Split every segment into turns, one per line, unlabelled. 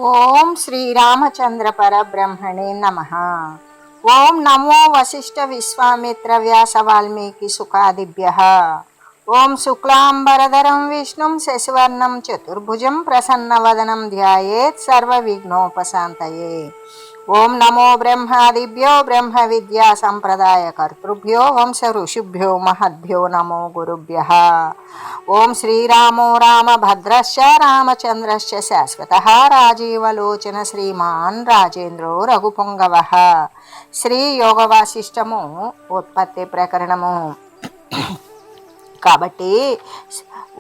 ఓం శ్రీరామచంద్ర పరబ్రహ్మణే నమః. ఓం నమో వశిష్ఠ విశ్వామిత్ర వ్యాస వాల్మీకి సుఖాదిభ్యః. ఓం శుక్లాంబరధరం విష్ణుం శశివర్ణం చతుర్భుజం ప్రసన్నవదనం ధ్యాయేత్ సర్వవిఘ్నోపశాంతయే. ఓం నమో బ్రహ్మాదిభ్యో బ్రహ్మ విద్యా సంప్రదాయ కర్తృభ్యో వంశ ఋషిభ్యో మహద్భ్యో నమో గురుభ్యః. ఓం శ్రీరామో రామభద్రశ్చ రామచంద్రశ్చ శాశ్వతః రాజీవలోచన శ్రీమాన్ రాజేంద్రో రఘుపుంగవః. శ్రీ యోగ వాసిష్టము ఉత్పత్తి ప్రకరణము. కాబట్టి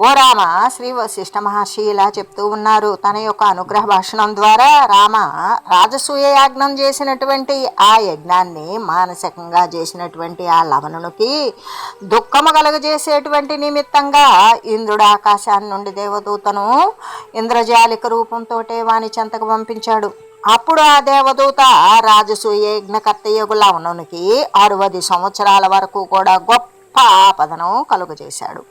ఓ రామ, శ్రీ వశిష్ఠ మహర్షి ఇలా చెప్తూ ఉన్నారు. తన యొక్క అనుగ్రహ భాషణం ద్వారా రామ రాజసూయ యాజ్ఞం చేసినటువంటి ఆ యజ్ఞాన్ని మానసికంగా చేసినటువంటి ఆ లవణునికి దుఃఖము కలుగజేసేటువంటి నిమిత్తంగా ఇంద్రుడు ఆకాశాన్ని నుండి దేవదూతను ఇంద్రజాలిక రూపంతో వాని చెంతకు పంపించాడు. అప్పుడు ఆ దేవదూత రాజసూయ యజ్ఞకర్తయ్యగు లవణునికి 60 సంవత్సరాల వరకు కూడా గొప్ప ఆపదను కలుగజేశాడు.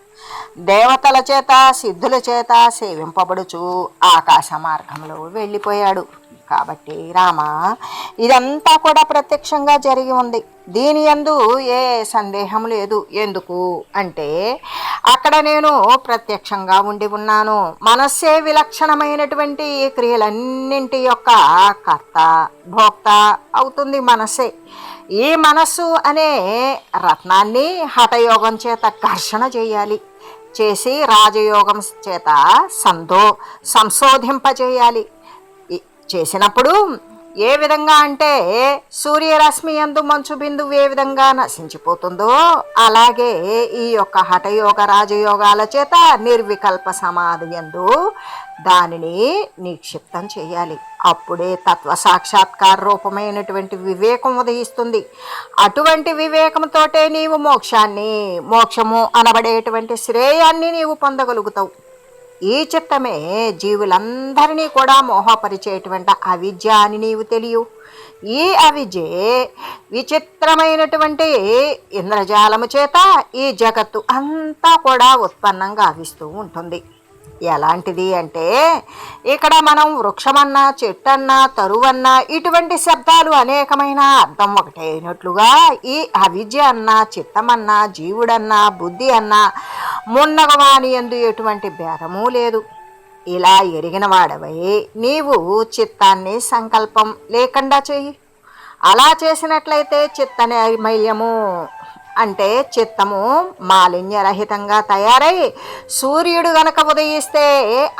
దేవతల చేత సిద్ధుల చేత సేవింపబడుచు ఆకాశ మార్గంలో వెళ్ళిపోయాడు. కాబట్టి రామ, ఇదంతా కూడా ప్రత్యక్షంగా జరిగి ఉంది. దీని యందు ఏ సందేహం లేదు. ఎందుకు అంటే అక్కడ నేను ప్రత్యక్షంగా ఉండి ఉన్నాను. మనస్సే విలక్షణమైనటువంటి క్రియలన్నింటి యొక్క కర్త భోక్త అవుతుంది మనస్సే. ఈ మనస్సు అనే రత్నాన్ని హఠయోగం చేత ఘర్షణ చేయాలి, చేసి రాజయోగం చేత సంశోధింపజేయాలి. చేసినప్పుడు ఏ విధంగా అంటే సూర్యరశ్మి యందు మంచు బిందువు ఏ విధంగా నశించిపోతుందో అలాగే ఈ యొక్క హఠయోగ రాజయోగాల చేత నిర్వికల్ప సమాధి యందు దానిని నిక్షిప్తం చేయాలి. అప్పుడే తత్వ సాక్షాత్కార రూపమైనటువంటి వివేకం ఉదయిస్తుంది. అటువంటి వివేకంతోటే నీవు మోక్షము అనబడేటువంటి శ్రేయాన్ని నీవు పొందగలుగుతావు. ఈ చిత్తమే జీవులందరినీ కూడా మోహపరిచేటువంటి అవిద్య అని నీవు తెలియవు. ఈ అవిద్యే విచిత్రమైనటువంటి ఇంద్రజాలము చేత ఈ జగత్తు అంతా కూడా ఉత్పన్నం గావిస్తూ ఉంటుంది. ఎలాంటిది అంటే ఇక్కడ మనం వృక్షమన్నా చెట్టన్నా తరువన్నా ఇటువంటి శబ్దాలు అనేకమైన అర్థం ఒకటే అయినట్లుగా ఈ అవిద్య అన్నా చిత్తమన్నా జీవుడన్నా బుద్ధి అన్నా మున్నగవాని యందు ఎటువంటి భేదము లేదు. ఇలా ఎరిగిన వాడవై నీవు చిత్తాన్ని సంకల్పం లేకుండా చెయ్యి. అలా చేసినట్లయితే చిత్త నైర్మల్యము అంటే చిత్తము మాలిన్యరహితంగా తయారై సూర్యుడు గనక ఉదయిస్తే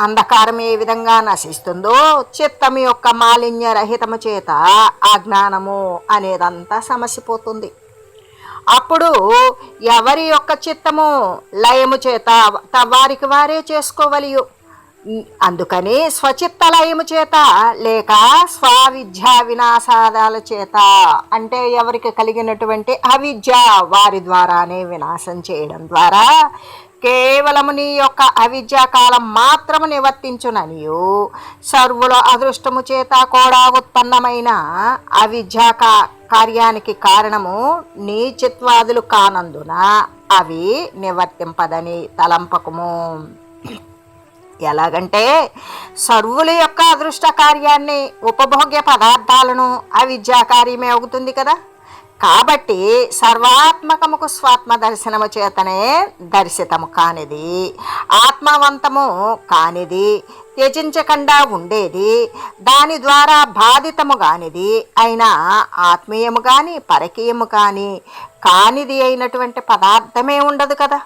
అంధకారం ఏ విధంగా నశిస్తుందో చిత్తము యొక్క మాలిన్యరహితము చేత అజ్ఞానము అనేదంతా సమసిపోతుంది. అప్పుడు ఎవరి యొక్క చిత్తము లయము చేత వారికి వారే చేసుకోవలియు. అందుకని స్వచిత్త లయము చేత లేక స్వవిద్యా వినాశాదాల చేత అంటే ఎవరికి కలిగినటువంటి అవిద్య వారి ద్వారానే వినాశం చేయడం ద్వారా కేవలము నీ యొక్క అవిద్యా కాలం మాత్రము నివర్తించుననియు సర్వుల అదృష్టము చేత కూడా ఉత్పన్నమైన అవిద్యా కార్యానికి కారణము నీ చిత్వాదులు కానందున అవి నివర్తింపదని తలంపకము. ఎలాగంటే సర్వుల యొక్క అదృష్ట కార్యాన్ని ఉపభోగ్య పదార్థాలను అవిద్యా కార్యమే అవుతుంది కదా. కాబట్టి సర్వాత్మకముకు స్వాత్మ దర్శనము చేతనే దర్శితము కానిది, ఆత్మవంతము కానిది, త్యజించకుండా ఉండేది, దాని ద్వారా బాధితము కానిది అయినా ఆత్మీయము కానీ పరకీయము కానీ కానిది అయినటువంటి పదార్థమే ఉండదు కదా.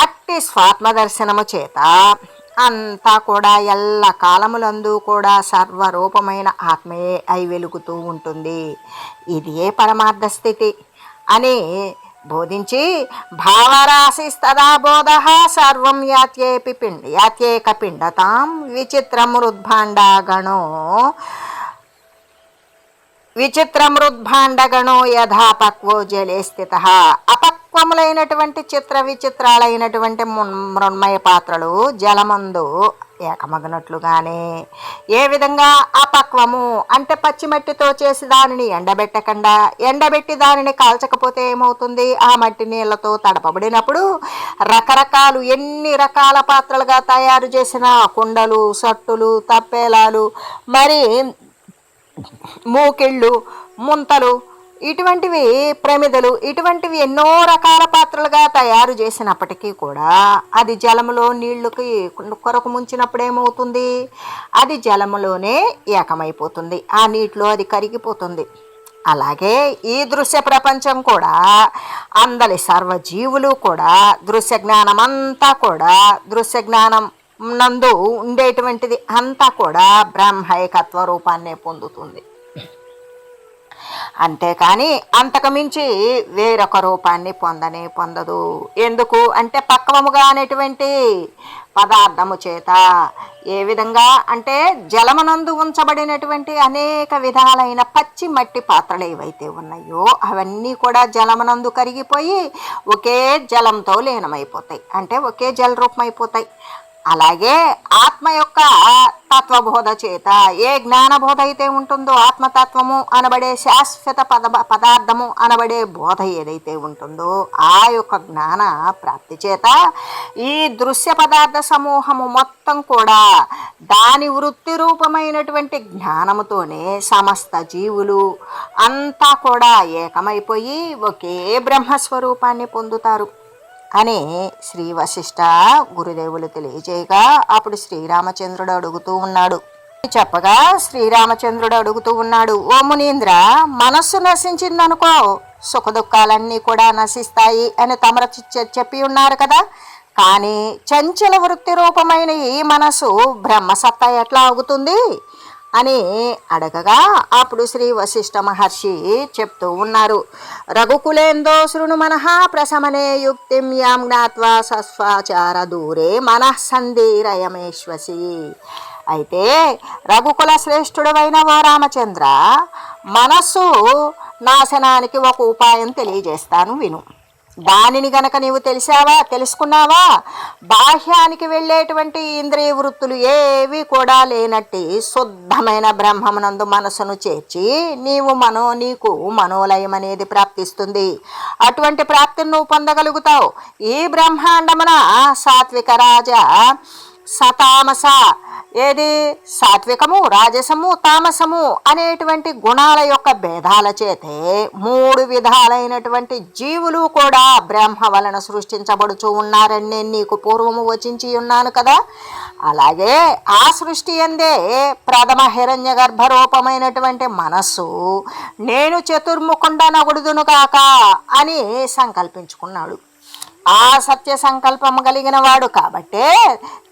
అట్టి స్వాత్మ దర్శనము చేత అంతా కూడా ఎల్ల కాలములందు కూడా సర్వరూపమైన ఆత్మయే అయి వెలుగుతూ ఉంటుంది. ఇదే పరమార్థ స్థితి అని బోధించి భావరాశిస్తదా బోధ సర్వం యాత్యేక పిండతాం విచిత్రమృద్భాండగణో యథా పక్వో జలే స్థితః అపక్వములైనటువంటి చిత్ర విచిత్రాలైనటువంటి మృణ్మయ పాత్రలు జలమందు ఏకమగనట్లుగానే, ఏ విధంగా అపక్వము అంటే పచ్చిమట్టితో చేసి దానిని ఎండబెట్టి దానిని కాల్చకపోతే ఏమవుతుంది, ఆ మట్టి నీళ్లతో తడపబడినప్పుడు రకరకాలు ఎన్ని రకాల పాత్రలుగా తయారు చేసిన కుండలు, సట్టులు, తప్పేలాలు, మరి మూకిళ్ళు, ముంతలు, ఇటువంటివి ప్రమిదలు, ఇటువంటివి ఎన్నో రకాల పాత్రలుగా తయారు చేసినప్పటికీ కూడా అది జలములో నీళ్లకి కొరకు ముంచినప్పుడు ఏమవుతుంది, అది జలములోనే ఏకమైపోతుంది, ఆ నీటిలో అది కరిగిపోతుంది. అలాగే ఈ దృశ్య ప్రపంచం కూడా, అందరి సర్వజీవులు కూడా దృశ్య జ్ఞానం అంతా కూడా, దృశ్య జ్ఞానం నందు ఉండేటువంటిది అంతా కూడా బ్రహ్మైకత్వ రూపాన్నే పొందుతుంది. అంతేకాని అంతకు మించి వేరొక రూపాన్ని పొందదు. ఎందుకు అంటే పక్వముగా అనేటువంటి పదార్థము చేత. ఏ విధంగా అంటే జలమనందు ఉంచబడినటువంటి అనేక విధాలైన పచ్చి మట్టి పాత్రలు ఏవైతే ఉన్నాయో అవన్నీ కూడా జలమనందు కరిగిపోయి ఒకే జలంతో లీనమైపోతాయి, అంటే ఒకే జల రూపమైపోతాయి. అలాగే ఆత్మ యొక్క తత్వబోధ చేత ఏ జ్ఞానబోధ అయితే ఉంటుందో, ఆత్మతత్వము అనబడే శాశ్వత పదార్థము అనబడే బోధ ఏదైతే ఉంటుందో ఆ యొక్క జ్ఞాన ప్రాప్తి చేత ఈ దృశ్య పదార్థ సమూహము మొత్తం కూడా దాని వృత్తి రూపమైనటువంటి జ్ఞానముతోనే సమస్త జీవులు అంతా కూడా ఏకమైపోయి ఒకే బ్రహ్మస్వరూపాన్ని పొందుతారు అని శ్రీ వశిష్ఠ గురుదేవులు తెలియజేయగా, అప్పుడు శ్రీరామచంద్రుడు అడుగుతూ ఉన్నాడు. చెప్పగా శ్రీరామచంద్రుడు అడుగుతూ ఉన్నాడు, ఓ మునీంద్ర, మనస్సు నశించిందనుకో సుఖదుఖాలన్నీ కూడా నశిస్తాయి అని తమరు చెప్పి ఉన్నారు కదా, కానీ చంచల వృత్తి రూపమైన ఈ మనసు బ్రహ్మసత్తా ఎట్లా అవుతుంది అని అడగగా, అప్పుడు శ్రీ వశిష్ఠ మహర్షి చెప్తూ ఉన్నారు, రఘుకులేందో శృణు మనః ప్రశమనే యుక్తిం యాం జ్ఞాత్వా సస్వాచార దూరే మనఃసంధిరయమేశ్వసి. అయితే రఘుకుల శ్రేష్ఠుడైన ఓ రామచంద్ర, మనస్సు నాశనానికి ఒక ఉపాయం తెలియజేస్తాను విను. దానిని గనక నీవు తెలుసుకున్నావా, బాహ్యానికి వెళ్ళేటువంటి ఇంద్రియ వృత్తులు ఏవి కూడా లేనట్టి శుద్ధమైన బ్రహ్మమునందు మనసును చేర్చి నీకు మనోలయం అనేది ప్రాప్తిస్తుంది. అటువంటి ప్రాప్తిని నువ్వు పొందగలుగుతావు. ఈ బ్రహ్మాండమున సాత్విక రాజ సతామస, ఏది సాత్వికము, రాజసము, తామసము అనేటువంటి గుణాల యొక్క భేదాల చేతే 3 విధాలైనటువంటి జీవులు కూడా బ్రహ్మ వలన సృష్టించబడుచూ ఉన్నారని నేను నీకు పూర్వము వచించి ఉన్నాను కదా. అలాగే ఆ సృష్టి అందే ప్రథమ హిరణ్య గర్భరూపమైనటువంటి మనస్సు నేను చతుర్ముఖుండ నగుడుదును కాక అని సంకల్పించుకున్నాడు. ఆ సత్య సంకల్పము కలిగిన వాడు కాబట్టే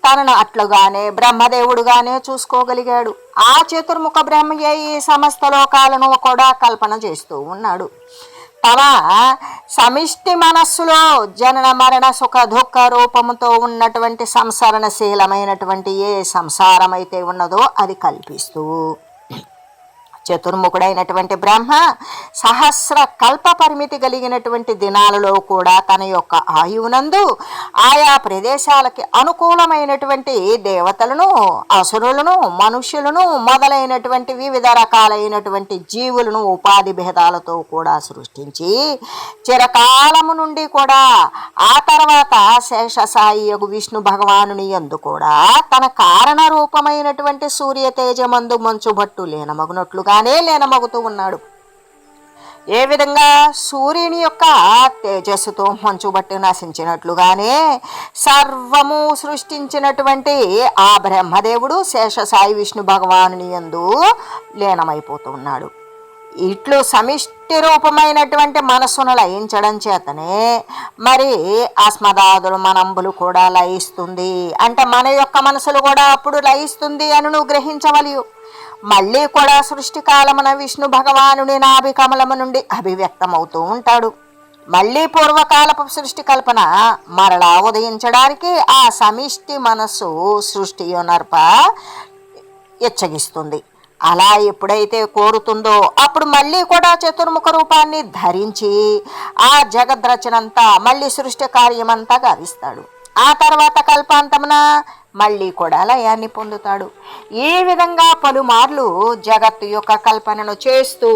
తనను అట్లుగానే బ్రహ్మదేవుడుగానే చూసుకోగలిగాడు. ఆ చతుర్ముఖ బ్రహ్మయే ఈ సమస్త లోకాలను కూడా కల్పన చేస్తూ ఉన్నాడు. తమ సమిష్టి మనస్సులో జనన మరణ సుఖ దుఃఖ రూపముతో ఉన్నటువంటి సంసరణశీలమైనటువంటి ఏ సంసారం అయితే ఉన్నదో అది కల్పిస్తూ చతుర్ముఖుడైనటువంటి బ్రహ్మ సహస్ర కల్ప పరిమితి కలిగినటువంటి దినాలలో కూడా తన యొక్క ఆయువునందు ఆయా ప్రదేశాలకి అనుకూలమైనటువంటి దేవతలను, అసురులను, మనుష్యులను మొదలైనటువంటి వివిధ రకాలైనటువంటి జీవులను ఉపాధి భేదాలతో కూడా సృష్టించి చిరకాలము నుండి కూడా ఆ తర్వాత శేషసాయి యొక్క విష్ణు భగవానుని యందు కూడా తన కారణ రూపమైనటువంటి సూర్య తేజమందు మంచుబట్టు లీనమగునట్లుగానే లీనమగుతూ ఉన్నాడు. ఏ విధంగా సూర్యుని యొక్క తేజస్సుతో మంచుబట్టి నశించినట్లుగానే సర్వము సృష్టించినటువంటి ఆ బ్రహ్మదేవుడు శేషసాయి విష్ణు భగవానుని యందు లీనమైపోతూ ఉన్నాడు. ఇట్లు సమిష్టి రూపమైనటువంటి మనస్సును లయించడం చేతనే మరి అస్మదాదులు మనంబులు కూడా లయిస్తుంది. అంటే మన యొక్క మనసులు కూడా అప్పుడు లయిస్తుంది అని నువ్వు గ్రహించవలయు. మళ్ళీ కూడా సృష్టి కాలమున విష్ణు భగవానుని నాభి కమలము నుండి అభివ్యక్తమవుతూ ఉంటాడు. మళ్ళీ పూర్వకాలపు సృష్టి కల్పన మరలా ఉదయించడానికి ఆ సమిష్టి మనస్సు సృష్టి యొనర్ప ఇచ్చగిస్తుంది. అలా ఎప్పుడైతే కోరుతుందో అప్పుడు మళ్ళీ కూడా చతుర్ముఖ రూపాన్ని ధరించి ఆ జగద్రచనంతా మళ్ళీ సృష్టి కార్యమంతా గావిస్తాడు. ఆ తర్వాత కల్పాంతమున మళ్ళీ కూడా లయాన్ని పొందుతాడు. ఈ విధంగా పలుమార్లు జగత్తు యొక్క కల్పనను చేస్తూ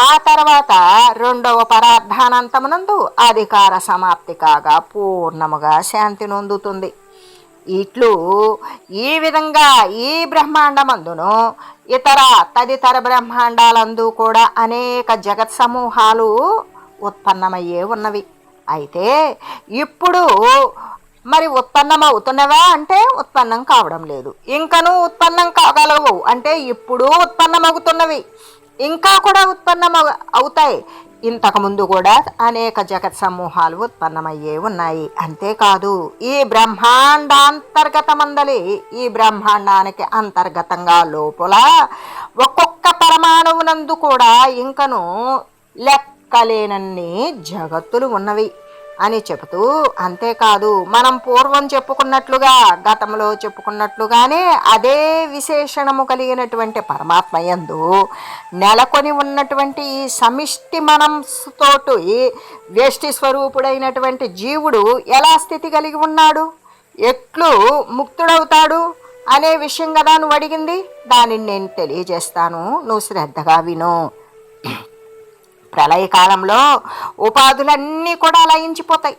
ఆ తర్వాత రెండవ పరార్థానంతమునందు అధికార సమాప్తి కాగా పూర్ణముగా శాంతి నొందుతుంది. ఇట్లు ఈ విధంగా ఈ బ్రహ్మాండమందును ఇతర తదితర బ్రహ్మాండాలందు కూడా అనేక జగత్ సమూహాలు ఉత్పన్నమయ్యే ఉన్నవి. అయితే ఇప్పుడు మరి ఉత్పన్నం అవుతున్నవా అంటే ఉత్పన్నం కావడం లేదు. ఇంకనూ ఉత్పన్నం కాగలవు అంటే ఇప్పుడు ఉత్పన్నమవుతున్నవి, ఇంకా కూడా ఉత్పన్నం అవుతాయి. ఇంతకుముందు కూడా అనేక జగత్ సమూహాలు ఉత్పన్నమయ్యే ఉన్నాయి. అంతేకాదు ఈ బ్రహ్మాండాంతర్గతమందలి ఈ బ్రహ్మాండానికి అంతర్గతంగా లోపల ఒక్కొక్క పరమాణువునందు కూడా ఇంకను లెక్కలేనన్ని జగత్తులు ఉన్నవి అని చెబుతూ, అంతేకాదు మనం పూర్వం చెప్పుకున్నట్లుగా గతంలో చెప్పుకున్నట్లుగానే అదే విశేషణము కలిగినటువంటి పరమాత్మయందు నెలకొని ఉన్నటువంటి ఈ సమిష్టి మనస్తోటి వ్యష్టి స్వరూపుడైనటువంటి జీవుడు ఎలా స్థితి కలిగి ఉన్నాడు, ఎట్లు ముక్తుడవుతాడు అనే విషయం కదా నువ్వు అడిగింది. దానిని నేను తెలియజేస్తాను, నువ్వు శ్రద్ధగా విను. ప్రళయకాలంలో ఉపాధులన్నీ కూడా లయించిపోతాయి.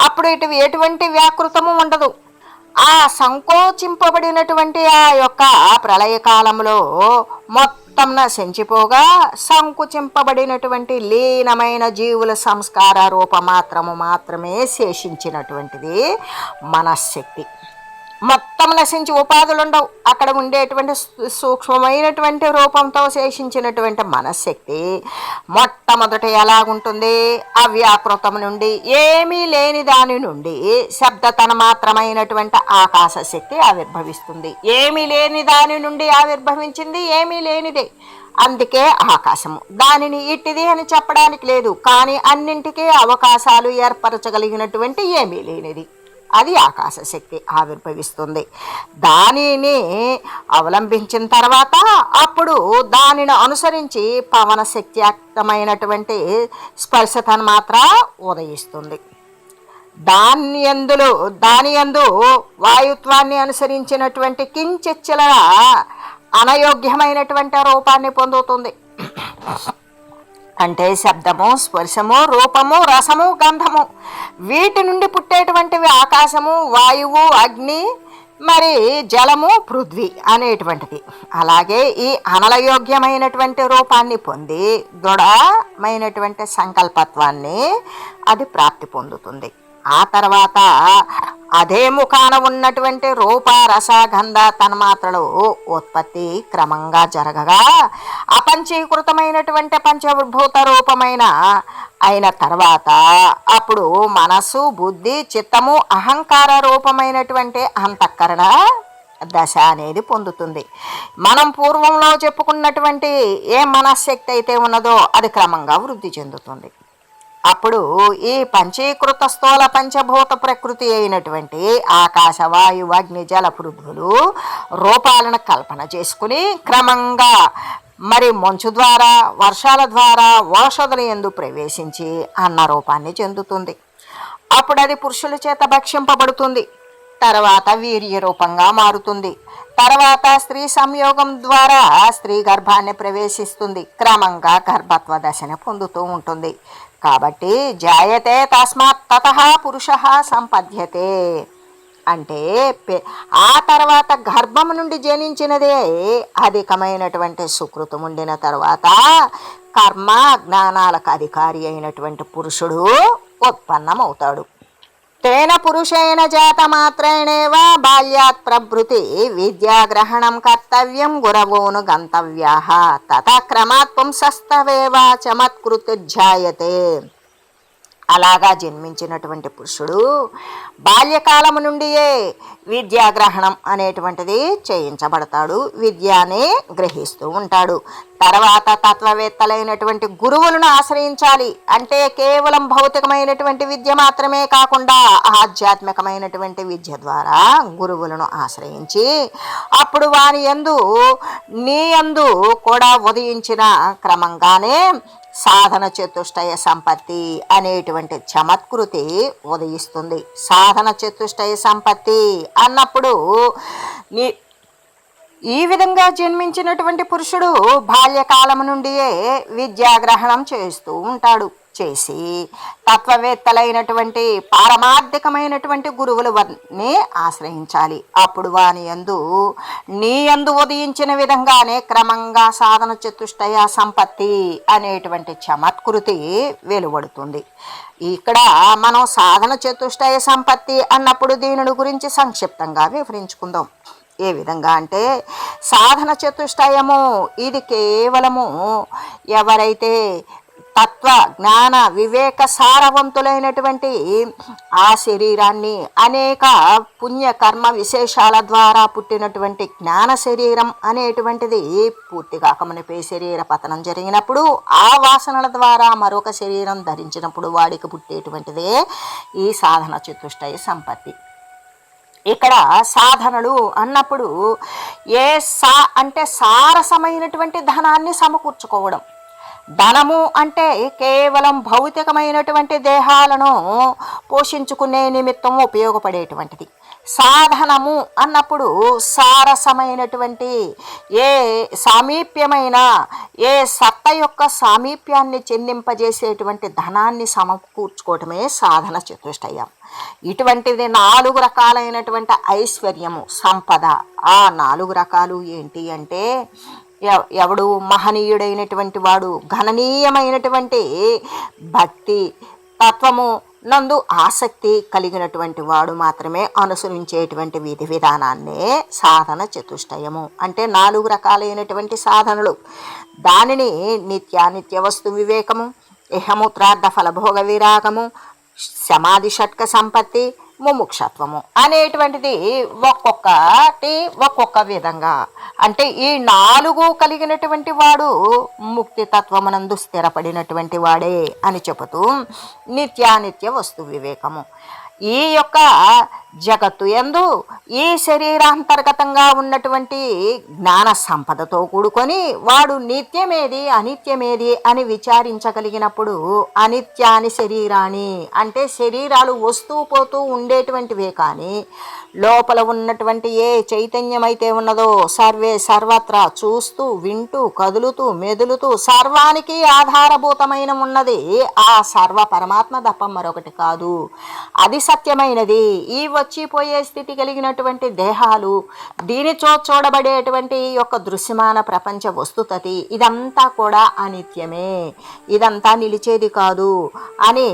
అప్పుడు ఎటువంటి వ్యాకృతము ఉండదు. ఆ సంకోచింపబడినటువంటి ఆ యొక్క ప్రళయకాలంలో మొత్తం నశించిపోగా సంకుచింపబడినటువంటి లీనమైన జీవుల సంస్కార మాత్రమే శేషించినటువంటిది మనశ్శక్తి. మొత్తం నశించి ఉపాధులు ఉండవు. అక్కడ ఉండేటువంటి సూక్ష్మమైనటువంటి రూపంతో శేషించినటువంటి మనశ్శక్తి మొట్టమొదట ఎలాగుంటుంది, అవ్యాకృతం నుండి ఏమీ లేని దాని నుండి శబ్దతన మాత్రమైనటువంటి ఆకాశ శక్తి ఆవిర్భవిస్తుంది. ఏమీ లేని దాని నుండి ఆవిర్భవించింది ఏమీ లేనిదే, అందుకే ఆకాశము. దానిని ఇట్టిది అని చెప్పడానికి లేదు, కానీ అన్నింటికీ అవకాశాలు ఏర్పరచగలిగినటువంటి ఏమీ లేనిది అది ఆకాశ శక్తి ఆవిర్భవిస్తుంది. దానిని అవలంబించిన తర్వాత అప్పుడు దానిని అనుసరించి పవన శక్తియుక్తమైనటువంటి స్పర్శతను మాత్ర ఉదయిస్తుంది. దాని యందు వాయుత్వాన్ని అనుసరించినటువంటి కించిచ్చల అనయోగ్యమైనటువంటి రూపాన్ని పొందుతుంది. అంటే శబ్దము, స్పర్శము, రూపము, రసము, గంధము, వీటి నుండి పుట్టేటువంటివి ఆకాశము, వాయువు, అగ్ని, మరి జలము, పృథ్వీ అనేటువంటిది. అలాగే ఈ అనలయోగ్యమైనటువంటి రూపాన్ని పొంది దృఢమైనటువంటి సంకల్పత్వాన్ని అది ప్రాప్తి పొందుతుంది. ఆ తర్వాత అదే ముఖాన ఉన్నటువంటి రూప, రస, గంధ తన్మాత్రలు ఉత్పత్తి క్రమంగా జరగగా అపంచీకృతమైనటువంటి పంచభూత రూపమైన అయిన తర్వాత అప్పుడు మనసు, బుద్ధి, చిత్తము, అహంకార రూపమైనటువంటి అంతఃకరణ దశ అనేది పొందుతుంది. మనం పూర్వంలో చెప్పుకున్నటువంటి ఏ మనశ్శక్తి అయితే ఉన్నదో అది క్రమంగా వృద్ధి చెందుతుంది. అప్పుడు ఈ పంచీకృత స్థూల పంచభూత ప్రకృతి అయినటువంటి ఆకాశ, వాయు, అగ్ని, జల, పృథ్వులు రూపాలను కల్పన చేసుకుని క్రమంగా మరి మంచు ద్వారా, వర్షాల ద్వారా ఓషధుల యందు ప్రవేశించి అన్న రూపాన్ని చెందుతుంది. అప్పుడు అది పురుషుల చేత భక్షింపబడుతుంది. తర్వాత వీర్య రూపంగా మారుతుంది. తర్వాత స్త్రీ సంయోగం ద్వారా స్త్రీ గర్భాన్ని ప్రవేశిస్తుంది. క్రమంగా గర్భత్వ దశని పొందుతూ ఉంటుంది. కాబట్టి జాయతే తస్మాత్ తతః పురుషః సంపద్యతే అంటే ఆ తర్వాత గర్భం నుండి జనించినదే అధికమైనటువంటి సుకృతం ఉండిన తర్వాత కర్మ జ్ఞానాలకు అధికారి అయినటువంటి పురుషుడు ఉత్పన్నమవుతాడు. తేన పురుషేణ జాత మాత్రేణేవ బాల్యాత్ ప్రభృతి విద్యాగ్రహణం కర్తవ్యం గురవోను గంతవ్యాః తత క్రమాత్ పుంసస్తవేవ చమత్కృత్యుజ్జాయతే అలాగా జన్మించినటువంటి పురుషుడు బాల్యకాలము నుండియే విద్యాగ్రహణం అనేటువంటిది చేయించబడతాడు, విద్యని గ్రహిస్తూ ఉంటాడు. తర్వాత తత్వవేత్తలైనటువంటి గురువులను ఆశ్రయించాలి. అంటే కేవలం భౌతికమైనటువంటి విద్య మాత్రమే కాకుండా ఆధ్యాత్మికమైనటువంటి విద్య ద్వారా గురువులను ఆశ్రయించి అప్పుడు వాని యందు నీ యందు కూడా ఉదయించిన క్రమంగానే సాధన చతుష్టయ సంపత్తి అనేటువంటి చమత్కృతి ఉదయిస్తుంది. సాధన చతుష్టయ సంపత్తి అన్నప్పుడు ఈ విధంగా జన్మించినటువంటి పురుషుడు బాల్యకాలం నుండియే విద్యాగ్రహణం చేస్తూ ఉంటాడు. చేసి తత్వవేత్తలైనటువంటి పారమార్థికమైనటువంటి గురువులని ఆశ్రయించాలి. అప్పుడు వాని యందు నీ యందు ఉదయించిన విధంగానే క్రమంగా సాధన చతుష్టయ సంపత్తి అనేటువంటి చమత్కృతి వెలువడుతుంది. ఇక్కడ మనం సాధన చతుష్టయ సంపత్తి అన్నప్పుడు దీనిని గురించి సంక్షిప్తంగా వివరించుకుందాం. ఏ విధంగా అంటే సాధన చతుష్టయము ఇది కేవలము ఎవరైతే తత్వ జ్ఞాన వివేక సారవంతులైనటువంటి ఆ శరీరాన్ని అనేక పుణ్యకర్మ విశేషాల ద్వారా పుట్టినటువంటి జ్ఞాన శరీరం అనేటువంటిది పూర్తిగా కమనిపే శరీర పతనం జరిగినప్పుడు ఆ వాసనల ద్వారా మరొక శరీరం ధరించినప్పుడు వాడికి పుట్టేటువంటిదే ఈ సాధన చతుష్టయ సంపత్తి. ఇక్కడ సాధనలు అన్నప్పుడు అంటే సారసమైనటువంటి ధనాన్ని సమకూర్చుకోవడం. ధనము అంటే కేవలం భౌతికమైనటువంటి దేహాలను పోషించుకునే నిమిత్తం ఉపయోగపడేటువంటిది. సాధనము అన్నప్పుడు సారసమైనటువంటి ఏ సామీప్యమైన ఏ సత్త యొక్క సామీప్యాన్ని చెందింపజేసేటువంటి ధనాన్ని సమకూర్చుకోవటమే సాధన చతుష్టయం. ఇటువంటిది 4 రకాలైనటువంటి ఐశ్వర్యము సంపద. ఆ 4 రకాలు ఏంటి అంటే ఎవడు మహనీయుడైనటువంటి వాడు గణనీయమైనటువంటి భక్తి తత్వము నందు ఆసక్తి కలిగినటువంటి వాడు మాత్రమే అనుసరించేటువంటి విధి విధానాన్నే సాధన చతుష్టయము అంటే 4 రకాలైనటువంటి సాధనలు. దానిని నిత్యానిత్య వస్తు వివేకము, ఇహమూత్రార్థ ఫలభోగ విరాగము, సమాధి షట్క సంపత్తి, ముముక్షత్వము అనేటువంటిది ఒక్కొక్క విధంగా అంటే ఈ 4 కలిగినటువంటి వాడు ముక్తి తత్వమునందు స్థిరపడినటువంటి వాడే అని చెబుతూ నిత్యానిత్య వస్తు వివేకము ఈ యొక్క జగత్తు యందు ఈ శరీరాంతర్గతంగా ఉన్నటువంటి జ్ఞాన సంపదతో కూడుకొని వాడు నిత్యమేది అనిత్యమేది అని విచారించగలిగినప్పుడు అనిత్యాని శరీరాన్ని అంటే శరీరాలు వస్తూ పోతూ ఉండేటువంటివే కానీ లోపల ఉన్నటువంటి ఏ చైతన్యమైతే ఉన్నదో సర్వత్రా చూస్తూ వింటూ కదులుతూ మెదులుతూ సర్వానికి ఆధారభూతమైన ఉన్నది ఆ సర్వ పరమాత్మ తప్ప మరొకటి కాదు. అది సత్యమైనది. ఈ వచ్చిపోయే స్థితి కలిగినటువంటి దేహాలు దీనితో చూడబడేటువంటి యొక్క దృశ్యమాన ప్రపంచ వస్తుతతి ఇదంతా కూడా అనిత్యమే, ఇదంతా నిలిచేది కాదు అని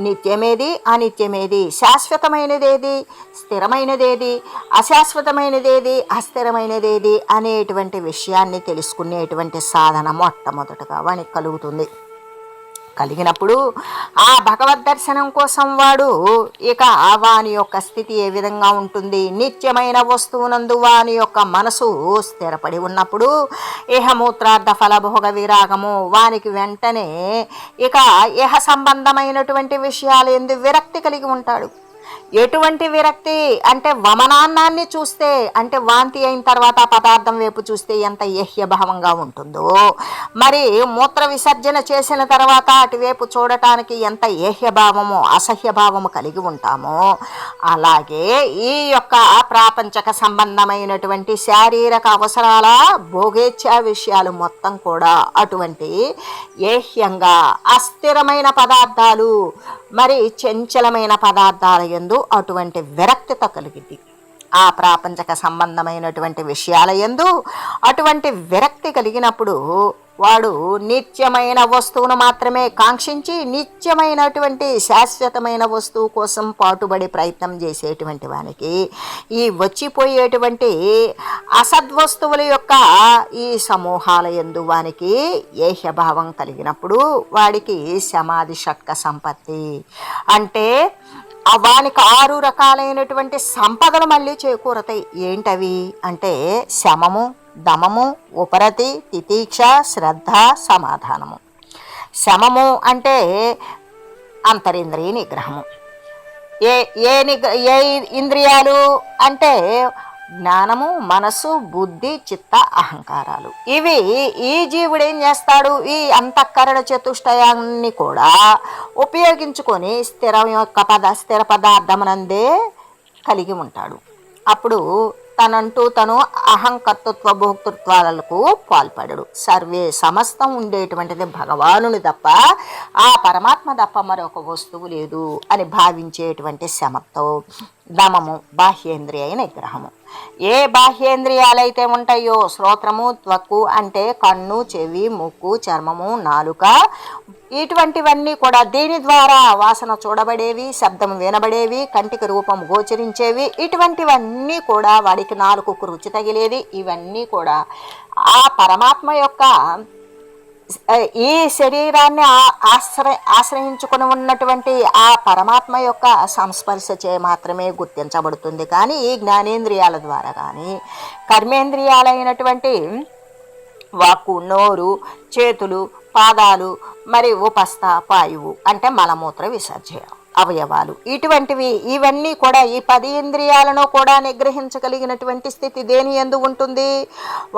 నిత్యమేది అనిత్యమేది, శాశ్వతమైనదేది స్థిరమైనదేది, అశాశ్వతమైనదేది అస్థిరమైనదేది అనేటువంటి విషయాన్ని తెలుసుకునేటువంటి సాధన మొట్టమొదటగా వానికి కలుగుతుంది. కలిగినప్పుడు ఆ భగవద్ దర్శనం కోసం వాడు ఇక వాని యొక్క స్థితి ఏ విధంగా ఉంటుంది, నిత్యమైన వస్తువునందు వాని యొక్క మనసు స్థిరపడి ఉన్నప్పుడు ఇహమూత్రార్థ ఫలభోగ విరాగము వానికి వెంటనే ఇక ఇహ సంబంధమైనటువంటి విషయాలు ఎందు విరక్తి కలిగి ఉంటాడు. ఎటువంటి విరక్తి అంటే వమనాన్నాన్ని చూస్తే అంటే వాంతి అయిన తర్వాత పదార్థం వైపు చూస్తే ఎంత ఏహ్యభావంగా ఉంటుందో మరి మూత్ర విసర్జన చేసిన తర్వాత అటువైపు చూడటానికి ఎంత ఏహ్యభావము అసహ్యభావము కలిగి ఉంటామో అలాగే ఈ యొక్క ప్రాపంచక సంబంధమైనటువంటి శారీరక అవసరాల భోగేచ్ఛా విషయాలు మొత్తం కూడా అటువంటి ఏహ్యంగా అస్థిరమైన పదార్థాలు మరి చంచలమైన పదార్థాల యందు అటువంటి విరక్తత కలిగింది. ఆ ప్రాపంచక సంబంధమైనటువంటి విషయాల యందు అటువంటి విరక్తి కలిగినప్పుడు వాడు నిత్యమైన వస్తువును మాత్రమే కాంక్షించి నిత్యమైనటువంటి శాశ్వతమైన వస్తువు కోసం పాటుపడి ప్రయత్నం చేసేటువంటి వానికి ఈ వచ్చిపోయేటువంటి అసద్వస్తువుల యొక్క ఈ సమూహాల యందు వానికి ఏహ్యభావం కలిగినప్పుడు వాడికి సమాధి షట్క సంపత్తి అంటే వానికి 6 రకాలైనటువంటి సంపదలు మళ్ళీ చేకూరతాయి. ఏంటవి అంటే శమము, దమము, ఉపరతి, తితీక్ష, శ్రద్ధ, సమాధానము. శమము అంటే అంతరింద్రియ నిగ్రహము. ఏ ఇంద్రియాలు అంటే జ్ఞానము, మనస్సు, బుద్ధి, చిత్త, అహంకారాలు. ఇవి ఈ జీవుడు ఏం చేస్తాడు, ఈ అంతఃకరణ చతుష్టయాన్ని కూడా ఉపయోగించుకొని స్థిర పదార్థమునందే కలిగి ఉంటాడు. అప్పుడు తను అహంకర్తృత్వ భోక్తృత్వాలకు పాల్పడడు. సర్వే సమస్తం ఉండేటువంటిది భగవానుని తప్ప ఆ పరమాత్మ తప్ప మరొక వస్తువు లేదు అని భావించేటువంటి శమతో దమము బాహ్యేంద్రియ నిగ్రహము. ఏ బాహ్యేంద్రియాలైతే ఉంటాయో శ్రోత్రము, త్వక్కు అంటే కన్ను, చెవి, ముక్కు, చర్మము, నాలుక, ఇటువంటివన్నీ కూడా దీని ద్వారా వాసన చూడబడేవి, శబ్దం వినబడేవి, కంటికి రూపం గోచరించేవి, ఇటువంటివన్నీ కూడా వాడికి నాలుకకు రుచి తగిలేది. ఇవన్నీ కూడా ఆ పరమాత్మ యొక్క ఈ శరీరాన్ని ఆశ్రయించుకుని ఉన్నటువంటి ఆ పరమాత్మ యొక్క సంస్పర్శచే మాత్రమే గుర్తించబడుతుంది. కానీ ఈ జ్ఞానేంద్రియాల ద్వారా కానీ కర్మేంద్రియాలైనటువంటి వాక్కు, నోరు, చేతులు, పాదాలు, మరి ఉపస్థ, పాయువు అంటే మలమూత్ర విసర్జన అవయవాలు, ఇవన్నీ కూడా ఈ 10 ఇంద్రియాలను కూడా నిగ్రహించగలిగినటువంటి స్థితి దేని యందు ఉంటుంది.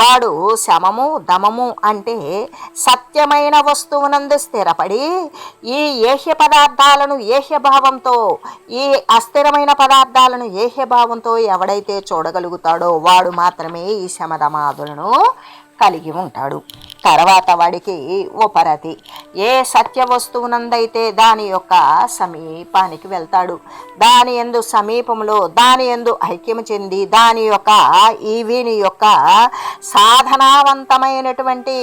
వాడు శమము, దమము అంటే సత్యమైన వస్తువునందు స్థిరపడి ఈ ఏహ్య పదార్థాలను ఏహ్యభావంతో, ఈ అస్థిరమైన పదార్థాలను ఏహ్యభావంతో ఎవడైతే చూడగలుగుతాడో వాడు మాత్రమే ఈ శమదమాదులను కలిగి ఉంటాడు. తర్వాత వాడికి ఉపరతి, ఏ సత్య వస్తువునందైతే దాని యొక్క సమీపానికి వెళ్తాడు, దాని యందు సమీపంలో దాని యందు ఐక్యము చెంది దాని యొక్క వీని యొక్క సాధనావంతమైనటువంటి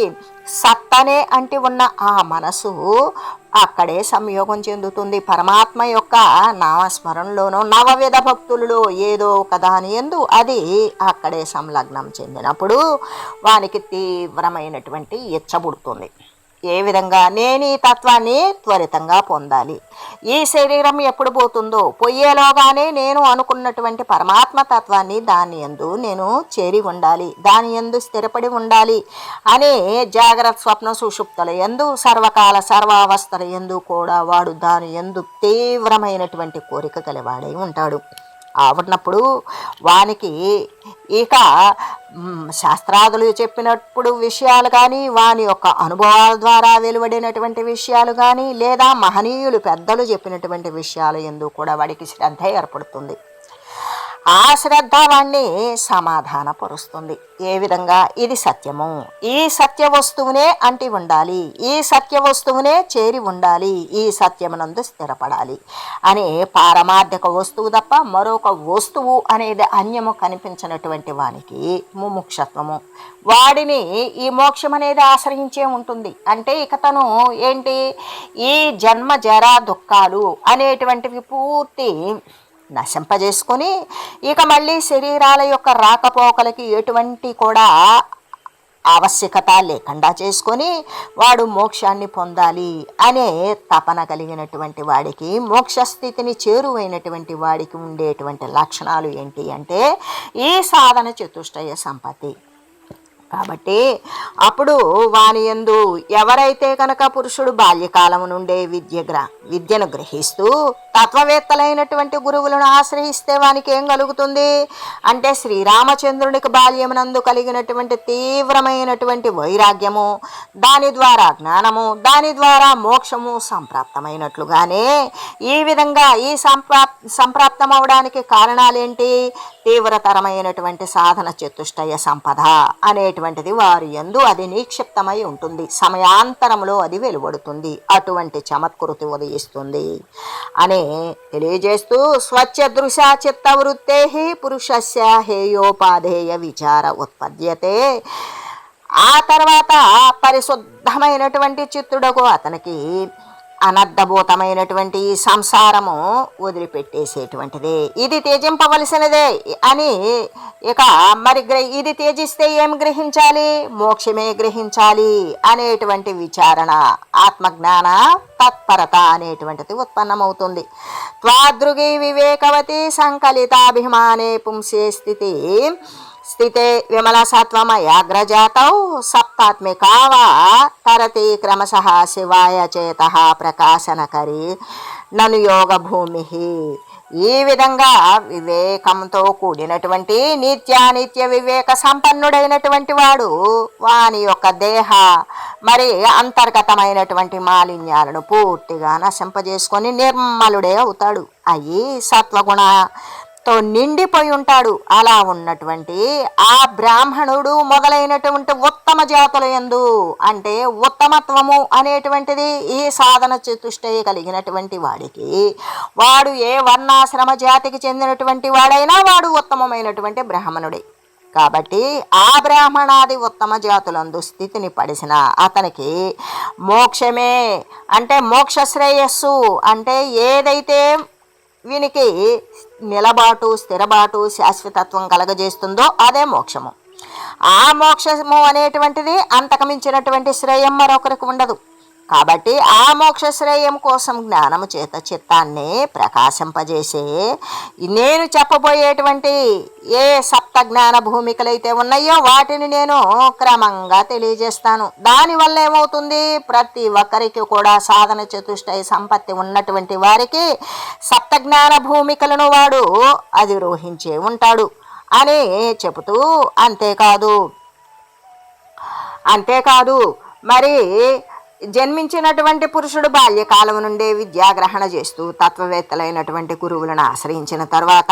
సత్తనే అంటి ఉన్న ఆ మనసు అక్కడే సంయోగం చెందుతుంది. పరమాత్మ యొక్క నామస్మరణలోనూ నవవిధ భక్తులలో ఏదో ఒక దాని యందు అది అక్కడే సంలగ్నం చెందినప్పుడు వానికి తీవ్రమైనటువంటి ఇచ్చబుడుతుంది. ఏ విధంగా నేను ఈ తత్వాన్ని త్వరితంగా పొందాలి, ఈ శరీరం ఎప్పుడు పోతుందో పోయేలోగానే నేను అనుకున్నటువంటి పరమాత్మ తత్వాన్ని దాని యందు నేను చేరి ఉండాలి, దాని యందు స్థిరపడి ఉండాలి అనే జాగ్రత్త స్వప్న సుషుప్తుల యందు సర్వకాల సర్వావస్థల యందు కూడా వాడు దాని యందు తీవ్రమైనటువంటి కోరిక కలివాడై ఉంటాడు. ఉన్నప్పుడు వానికి ఇక శాస్త్రాదులు చెప్పినప్పుడు విషయాలు కానీ, వాని యొక్క అనుభవాల ద్వారా వెలువడినటువంటి విషయాలు కానీ, లేదా మహనీయులు పెద్దలు చెప్పినటువంటి విషయాలు యందు కూడా వాడికి శ్రద్ధ ఏర్పడుతుంది. ఆ శ్రద్ధ వాణ్ణి సమాధానపరుస్తుంది. ఏ విధంగా ఇది సత్యము, ఈ సత్య వస్తువునే అంటి ఉండాలి, ఈ సత్య వస్తువునే చేరి ఉండాలి, ఈ సత్యమునందు స్థిరపడాలి అనే పారమార్థిక వస్తువు తప్ప మరొక వస్తువు అనేది అన్యము కనిపించినటువంటి వానికి ముముక్షత్వము, వాడిని ఈ మోక్షం అనేది ఆశ్రయించే ఉంటుంది. అంటే ఇక తను ఏంటి, ఈ జన్మ జరా దుఃఖాలు అనేటువంటివి పూర్తి నశింపజేసుకొని ఇక మళ్ళీ శరీరాల యొక్క రాకపోకలకి ఎటువంటి కూడా ఆవశ్యకత లేకుండా చేసుకొని వాడు మోక్షాన్ని పొందాలి అనే తపన కలిగినటువంటి వాడికి, మోక్షస్థితిని చేరువైనటువంటి వాడికి ఉండేటువంటి లక్షణాలు ఏంటి అంటే ఈ సాధన చతుష్టయ సంపత్తి. కాబట్టి అప్పుడు వాని యందు ఎవరైతే కనుక పురుషుడు బాల్యకాలం నుండే విద్యను గ్రహిస్తూ తత్వవేత్తలైనటువంటి గురువులను ఆశ్రయిస్తే వానికి ఏం కలుగుతుంది అంటే శ్రీరామచంద్రునికి బాల్యమునందు కలిగినటువంటి తీవ్రమైనటువంటి వైరాగ్యము, దాని ద్వారా జ్ఞానము, దాని ద్వారా మోక్షము సంప్రాప్తమైనట్లుగానే ఈ విధంగా ఈ సంప్రాప్తం అవడానికి కారణాలేంటి, తీవ్రతరమైనటువంటి సాధన చతుష్టయ సంపద అనేటువంటిది వారి యందు అది నిక్షిప్తమై ఉంటుంది, సమయాంతరంలో అది వెలువడుతుంది, అటువంటి చమత్కృతి ఉదయిస్తుంది అని తెలియజేస్తూ స్వచ్ఛదృశ చిత్తవృత్తే పురుషస్య హేయోపాధేయ విచార ఉత్పద్యతే. ఆ తర్వాత పరిశుద్ధమైనటువంటి చిత్తుడకు అతనికి అనర్థభూతమైనటువంటి సంసారము వదిలిపెట్టేసేటువంటిది, ఇది త్యజింపవలసినదే అని. ఇక మరి ఇది త్యజిస్తే ఏం గ్రహించాలి? మోక్షమే గ్రహించాలి అనేటువంటి విచారణ, ఆత్మజ్ఞాన తత్పరత అనేటువంటిది ఉత్పన్నమవుతుంది. త్వాదృగి వివేకవతి సంకలితాభిమానే పుంసే స్థితే విమల సత్వమయాగ్రజాతౌ సప్తాత్మికావా తరతి క్రమశః శివాయ చేత ప్రకాశనకరి నను యోగ భూమి. ఈ విధంగా వివేకంతో కూడినటువంటి నిత్యానిత్య వివేక సంపన్నుడైనటువంటి వాడు వాని యొక్క దేహ మరి అంతర్గతమైనటువంటి మాలిన్యాలను పూర్తిగా నశింపజేసుకొని నిర్మలుడే అవుతాడు. అయి సత్వగుణతో నిండిపోయి ఉంటాడు. అలా ఉన్నటువంటి ఆ బ్రాహ్మణుడు మొదలైనటువంటి ఉత్తమ జాతుల యందు, అంటే ఉత్తమత్వము అనేటువంటిది ఈ సాధన చతుష్టయ కలిగినటువంటి వాడికి, వాడు ఏ వర్ణాశ్రమ జాతికి చెందినటువంటి వాడైనా వాడు ఉత్తమమైనటువంటి బ్రాహ్మణుడే. కాబట్టి ఆ బ్రాహ్మణాది ఉత్తమ జాతులందు స్థితిని పడిసిన అతనికి మోక్షమే, అంటే మోక్ష శ్రేయస్సు, అంటే ఏదైతే వీనికి నిలబాటు స్థిరబాటు శాశ్వతత్వం కలగజేస్తుందో అదే మోక్షము. ఆ మోక్షము అనేటువంటిది అంతకమించినటువంటి శ్రేయం మరొకరికి ఉండదు. కాబట్టి ఆ మోక్ష శ్రేయం కోసం జ్ఞానము చేత చిత్తాన్ని ప్రకాశింపజేసే నేను చెప్పబోయేటువంటి ఏ సప్త జ్ఞాన భూమికలైతే ఉన్నాయో వాటిని నేను క్రమంగా తెలియజేస్తాను. దానివల్ల ఏమవుతుంది? ప్రతి ఒక్కరికి కూడా సాధన చతుష్టయ సంపత్తి ఉన్నటువంటి వారికి సప్త జ్ఞాన భూమికలను వాడు అధిరోహించే ఉంటాడు అని చెబుతూ, అంతేకాదు మరి జన్మించినటువంటి పురుషుడు బాల్యకాలం నుండే విద్యాగ్రహణ చేస్తూ తత్వవేత్తలైనటువంటి గురువులను ఆశ్రయించిన తర్వాత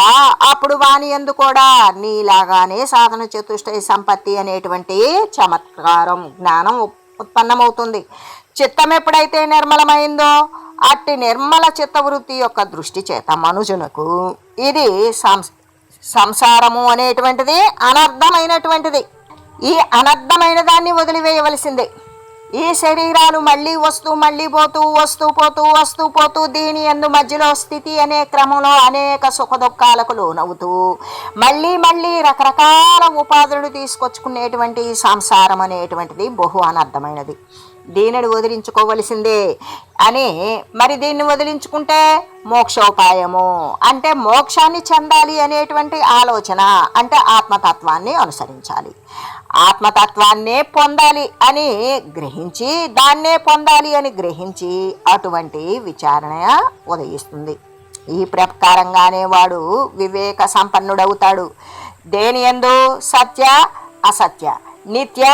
అప్పుడు వాని యందు కూడా నీలాగానే సాధన చతుష్టయ సంపత్తి అనేటువంటి చమత్కారం జ్ఞానం ఉత్పన్నమవుతుంది. చిత్తం ఎప్పుడైతే నిర్మలమైందో అట్టి నిర్మల చిత్తవృత్తి యొక్క దృష్టి చేత మనుజునకు ఇది సంసారము అనేటువంటిది అనర్థమైనటువంటిది. ఈ అనర్థమైన దాన్ని వదిలివేయవలసిందే. ఈ శరీరాలు మళ్ళీ వస్తూ పోతూ దీని యందు మధ్యలో స్థితి అనే క్రమంలో అనేక సుఖ దుఃఖాలకు లోనవుతూ మళ్ళీ రకరకాల ఉపాధులు తీసుకొచ్చుకునేటువంటి సంసారం అనేటువంటిది బహు అనర్థమైనది. దీనిని వదిలించుకోవలసిందే అని. మరి దీన్ని వదిలించుకుంటే మోక్షోపాయము, అంటే మోక్షాన్ని చెందాలి అనేటువంటి ఆలోచన, అంటే ఆత్మతత్వాన్ని అనుసరించాలి, ఆత్మతత్వాన్నే పొందాలి అని గ్రహించి, దాన్నే పొందాలి అని గ్రహించి అటువంటి విచారణ ఉదయిస్తుంది. ఈ ప్రకారంగానే వాడు వివేక సంపన్నుడవుతాడు. దేని యందు సత్య అసత్య, నిత్య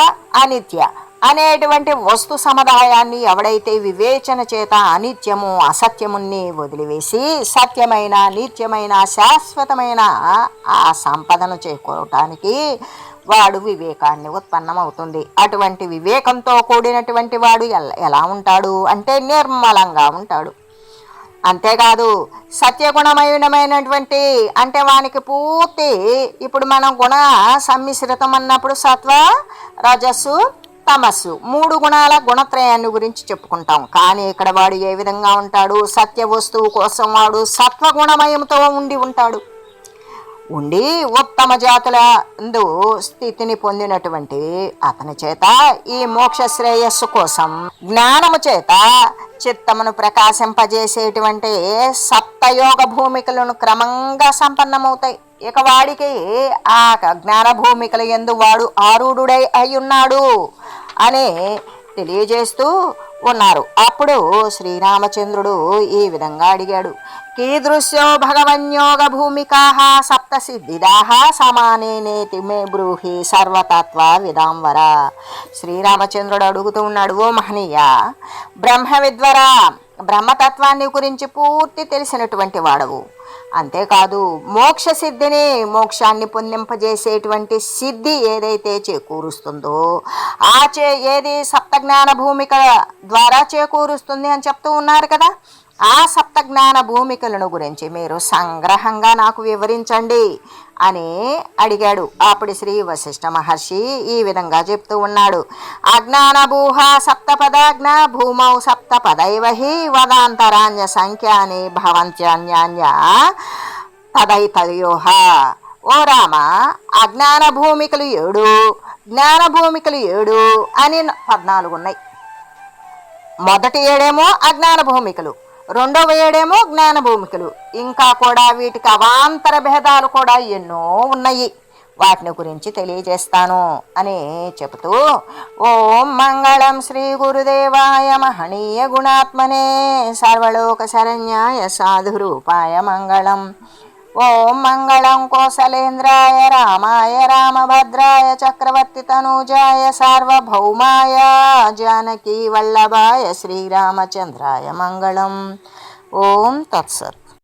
అనిత్య అనేటువంటి వస్తు సముదాయాన్ని ఎవడైతే వివేచన చేత అనిత్యము అసత్యముని వదిలివేసి సత్యమైన నిత్యమైన శాశ్వతమైన ఆ సంపదను చేకూరటానికి వాడు వివేకాన్ని ఉత్పన్నమవుతుంది. అటువంటి వివేకంతో కూడినటువంటి వాడు ఎలా ఉంటాడు అంటే నిర్మలంగా ఉంటాడు. అంతేకాదు సత్యగుణమయమైనటువంటి, అంటే వానికి పూర్తి, ఇప్పుడు మనం గుణ సమ్మిశ్రితం అన్నప్పుడు సత్వ రజస్సు తమస్సు 3 గుణాల గుణత్రయాన్ని గురించి చెప్పుకుంటాం. కానీ ఇక్కడ వాడు ఏ విధంగా ఉంటాడు? సత్య వస్తువు కోసం వాడు సత్వగుణమయంతో ఉంటాడు. ఉండి ఉత్తమ జాతుల స్థితిని పొందినటువంటి అతని చేత ఈ మోక్ష శ్రేయస్సు కోసం జ్ఞానము చేత చిత్తమును ప్రకాశింపజేసేటువంటి సప్తయోగ భూమికలను క్రమంగా సంపన్నమవుతాయి. ఇక వాడికి ఆ జ్ఞాన భూమికల యందు వాడు ఆరూఢుడై అయ్యున్నాడు అని తెలియజేస్తూ ఉన్నారు. అప్పుడు శ్రీరామచంద్రుడు ఈ విధంగా అడిగాడు, కీదృశ్యో భగవన్యోగ భూమికాః సప్త సిద్ధిదాః సమానేనేతి మే బ్రూహి సర్వతత్వ విదాంవర. శ్రీరామచంద్రుడు అడుగుతూ ఉన్నాడు, ఓ మహనీయ బ్రహ్మ విద్వరా, బ్రహ్మతత్వాన్ని గురించి పూర్తి తెలిసినటువంటి వాడవు. అంతేకాదు మోక్ష సిద్ధిని, మోక్షాన్ని పొందింపజేసేటువంటి సిద్ధి ఏదైతే చేకూరుస్తుందో ఏది సప్తజ్ఞాన భూమిక ద్వారా చేకూరుస్తుంది అని చెప్తూ ఉన్నారు కదా. ఆ సప్తజ్ఞాన భూమికలను గురించి మీరు సంగ్రహంగా నాకు వివరించండి అని అడిగాడు. అప్పుడు శ్రీ వశిష్ఠ మహర్షి ఈ విధంగా చెప్తూ ఉన్నాడు. అజ్ఞానభూహ సప్తపదాజ్ఞ భూమౌ సప్తపదైవహి వదాంతరాన్య సంఖ్యాని భవంత్యన్యాన్య తదైతయోహ. ఓ రామ, అజ్ఞాన భూమికలు 7, జ్ఞాన భూమికలు 7 అని 14 ఉన్నాయి. మొదటి 7 అజ్ఞాన భూమికలు, రెండవ 7 జ్ఞాన భూమికలు. ఇంకా కూడా వీటికి అవాంతర భేదాలు కూడా ఎన్నో ఉన్నాయి. వాటిని గురించి తెలియజేస్తాను అని చెబుతూ, ఓం మంగళం శ్రీ గురుదేవాయ మహనీయ గుణాత్మనే సర్వలోక శరణ్యాయ సాధురూపాయ మంగళం. ఓం మంగళం కోసలేంద్రాయ రామాయ రామభద్రాయ చక్రవర్తి తనూజాయ సార్వభౌమాయ జానకీ వల్లభాయ శ్రీరామచంద్రాయ మంగళం. ఓం తత్సత్.